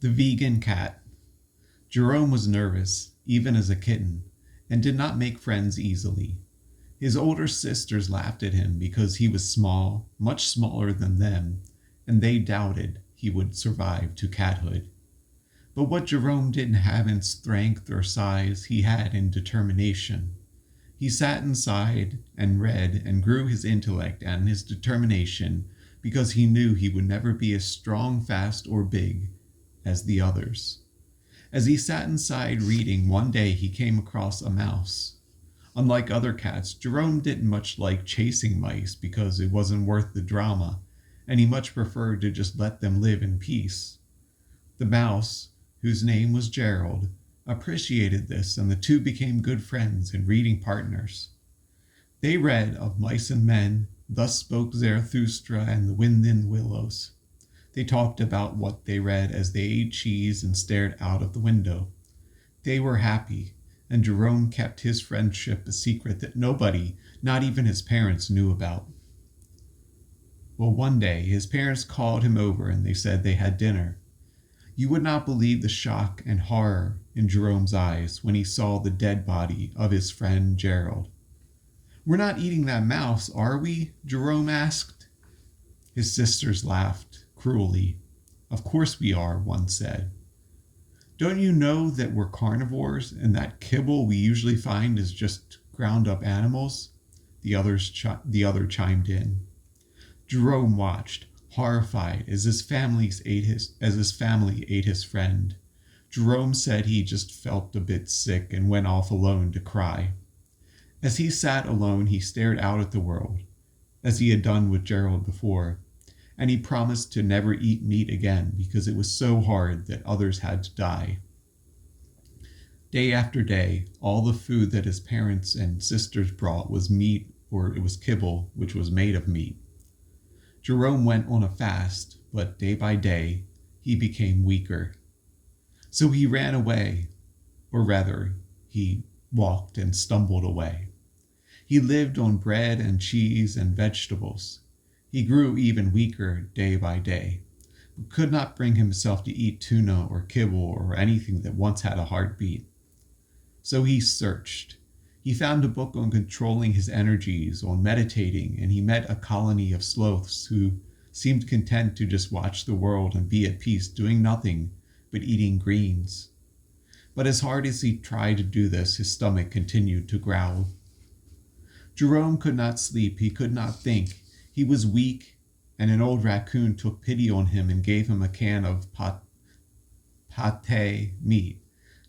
The vegan cat. Jerome was nervous, even as a kitten, and did not make friends easily. His older sisters laughed at him because he was small, much smaller than them, and they doubted he would survive to cathood. But what Jerome didn't have in strength or size, he had in determination. He sat inside and read and grew his intellect and his determination because he knew he would never be as strong, fast, or big as the others. As he sat inside reading, one day he came across a mouse. Unlike other cats, Jerome didn't much like chasing mice because it wasn't worth the drama, and he much preferred to just let them live in peace. The mouse, whose name was Gerald, appreciated this, and the two became good friends and reading partners. They read of mice and men, thus spoke Zarathustra and the wind in willows. They talked about what they read as they ate cheese and stared out of the window. They were happy, and Jerome kept his friendship a secret that nobody, not even his parents, knew about. Well, one day his parents called him over and they said they had dinner. You would not believe the shock and horror in Jerome's eyes when he saw the dead body of his friend Gerald. "We're not eating that mouse, are we?" Jerome asked. His sisters laughed cruelly. "Of course we are," one said. "Don't you know that we're carnivores and that kibble we usually find is just ground up animals?" The other chimed in. Jerome watched, horrified, as his family ate his friend. Jerome said he just felt a bit sick and went off alone to cry. As he sat alone, he stared out at the world, as he had done with Gerald before, and he promised to never eat meat again because it was so hard that others had to die. Day after day, all the food that his parents and sisters brought was meat, or it was kibble, which was made of meat. Jerome went on a fast, but day by day, he became weaker. So he ran away, or rather, he walked and stumbled away. He lived on bread and cheese and vegetables. He grew even weaker day by day, but could not bring himself to eat tuna or kibble or anything that once had a heartbeat. So he searched. He found a book on controlling his energies, on meditating, and he met a colony of sloths who seemed content to just watch the world and be at peace, doing nothing but eating greens. But as hard as he tried to do this, his stomach continued to growl. Jerome could not sleep. He could not think. He was weak, and an old raccoon took pity on him and gave him a can of pate meat,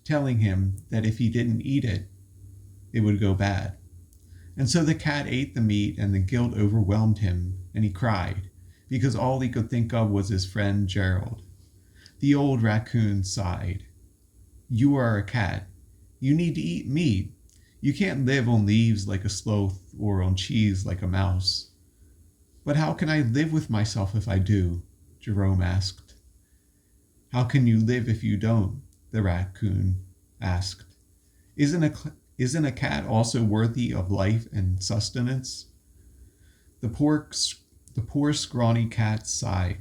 telling him that if he didn't eat it, it would go bad. And so the cat ate the meat, and the guilt overwhelmed him, and he cried, because all he could think of was his friend Gerald. The old raccoon sighed. "You are a cat. You need to eat meat. You can't live on leaves like a sloth or on cheese like a mouse." "But how can I live with myself if I do?" Jerome asked. "How can you live if you don't?" the raccoon asked. Isn't a cat also worthy of life and sustenance?" The poor scrawny cat sighed.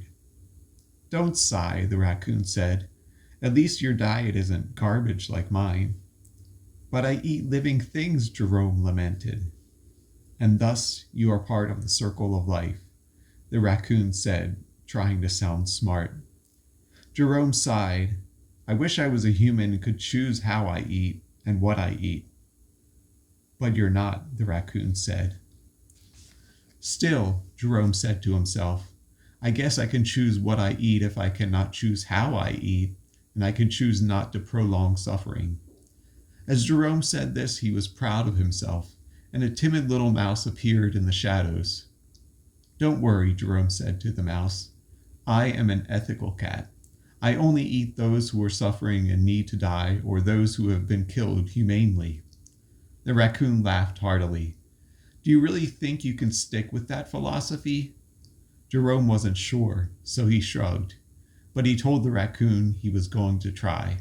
"Don't sigh," the raccoon said. "At least your diet isn't garbage like mine." "But I eat living things," Jerome lamented. "And thus you are part of the circle of life," the raccoon said, trying to sound smart. Jerome sighed. "I wish I was a human and could choose how I eat and what I eat." "But you're not," the raccoon said. "Still," Jerome said to himself, "I guess I can choose what I eat if I cannot choose how I eat, and I can choose not to prolong suffering." As Jerome said this, he was proud of himself, and a timid little mouse appeared in the shadows. "Don't worry," Jerome said to the mouse. "I am an ethical cat. I only eat those who are suffering and need to die, or those who have been killed humanely." The raccoon laughed heartily. "Do you really think you can stick with that philosophy?" Jerome wasn't sure, so he shrugged, but he told the raccoon he was going to try.